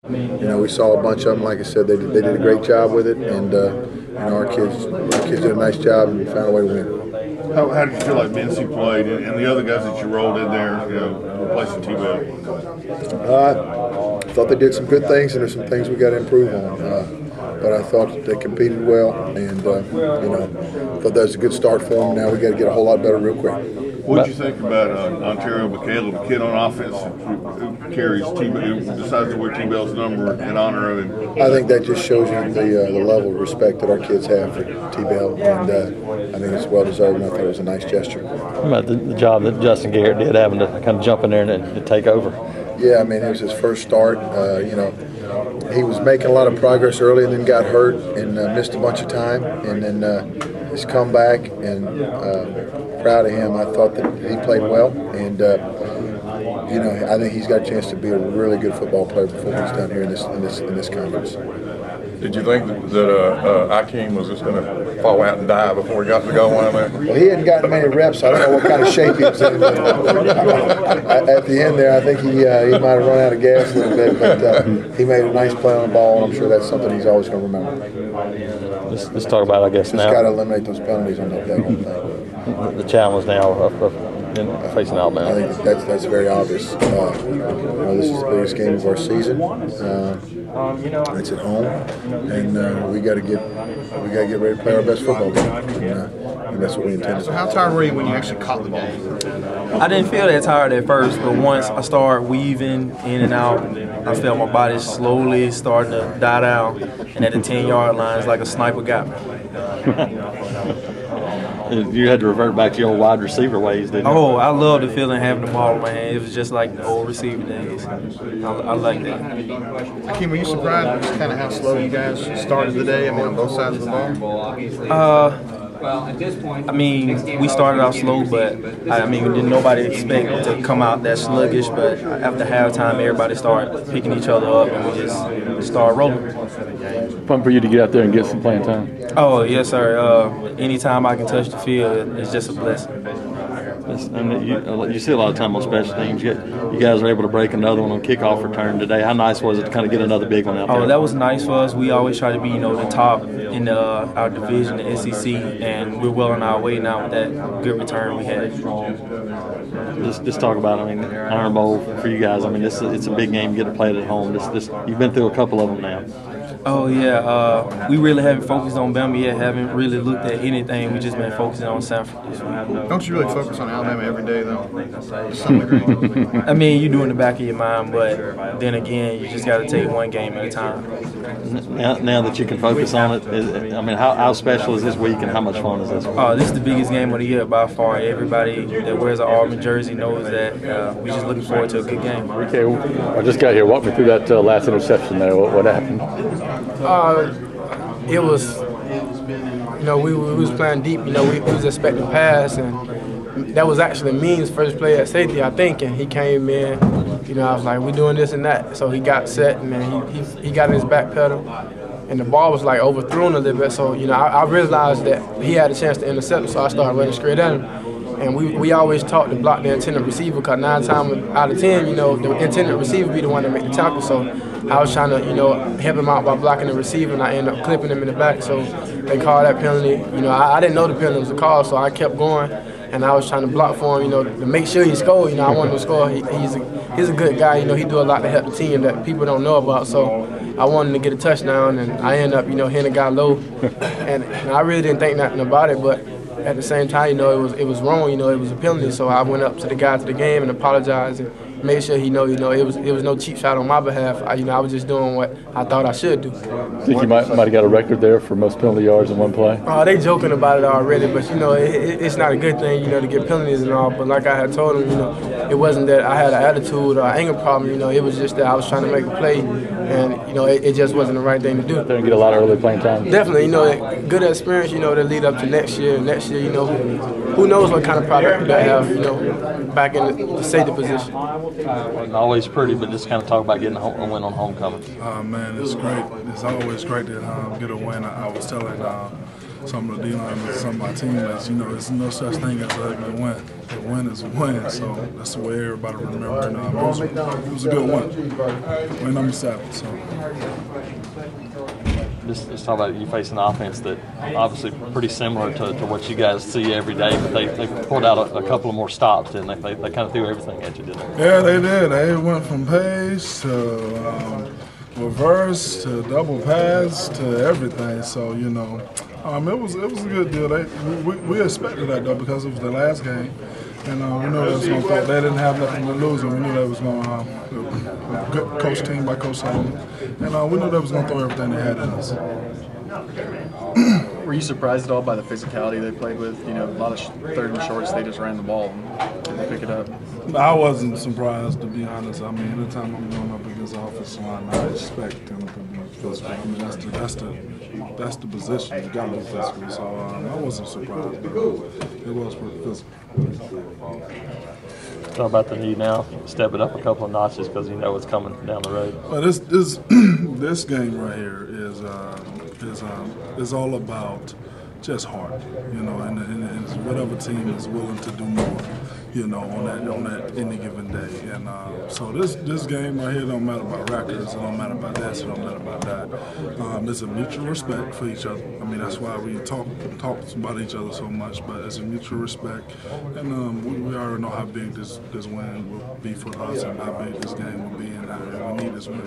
We saw a bunch of them. Like I said, they did a great job with it, and our kids did a nice job and found a way to win. How did you feel like Mincy played and the other guys that you rolled in there, replacing T-Bell? I thought they did some good things, and there's some things we got to improve on. But I thought they competed well, and thought that was a good start for them. Now we got to get a whole lot better real quick. What did you think about Ontario McCaleb, the kid on offense who carries who decides to wear T-Bell's number in honor of him? I think that just shows you the level of respect that our kids have for T-Bell, and I think it's well deserved. And I thought it was a nice gesture. What about the job that Justin Garrett did, having to kind of jump in there and take over? Yeah, it was his first start. He was making a lot of progress early, and then got hurt and missed a bunch of time, and then he's come back, and proud of him. I thought that he played well, and I think he's got a chance to be a really good football player before he's done here in this conference. Did you think that Ikeem was just going to fall out and die before he got to go on there? Well, he hadn't gotten many reps, so I don't know what kind of shape he was in. At the end there, I think he might have run out of gas a little bit, but he made a nice play on the ball, and I'm sure that's something he's always going to remember. Let's talk about, I guess, now. Just got to eliminate those penalties on that whole thing. The challenge now of facing Alabama. I think that's very obvious. This is the biggest game of our season. It's at home, and we got to get ready to play our best football game, and that's what we intend to do. So how tired were you when you actually caught the ball? I didn't feel that tired at first, but once I started weaving in and out, I felt my body slowly starting to die down, and at the 10-yard line, it's like a sniper got me. You had to revert back to your old wide receiver ways, didn't you? Oh, I love the feeling having the ball in my hand. It was just like the old receiver days. I like that. Ikeem, were you surprised with kind of how slow you guys started the day? On both sides of the ball? We started out slow, but didn't nobody expect to come out that sluggish. But after halftime, everybody started picking each other up, and we just started rolling. Fun for you to get out there and get some playing time. Oh yes, sir. Anytime I can touch the field, it's just a blessing. You see a lot of time on special teams. You guys are able to break another one on kickoff return today. How nice was it to kind of get another big one out there? Oh, that was nice for us. We always try to be, the top in our division, the SEC, and we're well on our way now with that good return we had. Just talk about, Iron Bowl for you guys. It's a big game. You get to play it at home. You've been through a couple of them now. Oh yeah, we really haven't focused on Bama yet. Haven't really looked at anything. We just been focusing on Samford. Don't you really focus on Alabama every day though? You do in the back of your mind, but then again, you just got to take one game at a time. Now that you can focus on it, how special is this week and how much fun is this week? Oh, this is the biggest game of the year by far. Everybody that wears an Auburn jersey knows that we're just looking forward to a good game. Okay, I just got here. Walk me through that last interception there. What happened? It was, we was playing deep. We was expecting pass, and that was actually Means' first play at safety, I think. And he came in. I was like, we're doing this and that. So he got set, and then he got in his back pedal, and the ball was like overthrown a little bit. So I realized that he had a chance to intercept, so I started running straight at him. And we always taught to block the intended receiver, because 9 times out of 10, the intended receiver be the one that make the tackle. So I was trying to, help him out by blocking the receiver, and I ended up clipping him in the back. So they called that penalty. I didn't know the penalty was a call, so I kept going, and I was trying to block for him, to make sure he scored. I wanted to score. He's a good guy. He do a lot to help the team that people don't know about. So I wanted to get a touchdown, and I ended up, hitting a guy low, and I really didn't think nothing about it, but at the same time, it was wrong. It was a penalty. So I went up to the guy to the game and apologized and made sure he know. It was no cheap shot on my behalf. I was just doing what I thought I should do. Think you might have got a record there for most penalty yards in one play? They joking about it already, but it's not a good thing, to get penalties and all. But like I had told him, it wasn't that I had an attitude or anger problem. It was just that I was trying to make a play, and it just wasn't the right thing to do. Out there and get a lot of early playing time. Definitely, good experience, to lead up to next year. Next year, who knows what kind of product I have, back in the safety position. Wasn't always pretty, but just kind of talk about getting a win on homecoming. Man, it's great. It's always great to get a win. I was telling some of the D-line and some of my teammates, there's no such thing as a win. a win is a win. So that's the way everybody remember. And it was a good win. Win number 7. So. Just talk about you facing an offense that obviously pretty similar to what you guys see every day, but they pulled out a couple of more stops, didn't they? They kind of threw everything at you, didn't they? Yeah, they did. They went from pace to reverse to double pass to everything. So it was a good deal. We expected that though because it was the last game. And we knew they was going to throw. They didn't have nothing to lose, and we knew they was going to good coach team by Coach Simon. And we knew they was going to throw everything they had in us. Were you surprised at all by the physicality they played with? A lot of third and shorts, they just ran the ball and didn't pick it up. I wasn't surprised, to be honest. I mean, anytime I'm going up against the offensive line, I expect them to be physical. I mean, that's the position. You got to be physical. So I wasn't surprised, but it was pretty physical. Talk about the need now, step it up a couple of notches because you know what's coming down the road. Well, this game right here is all about just heart, and whatever team is willing to do more, on that any given day. And so this game right here don't matter about records, it don't matter about this, it don't matter about that. There's a mutual respect for each other. I mean, that's why we talk about each other so much. But it's a mutual respect, and we already know how big this win will be for us, and how big this game will be, and we need this win.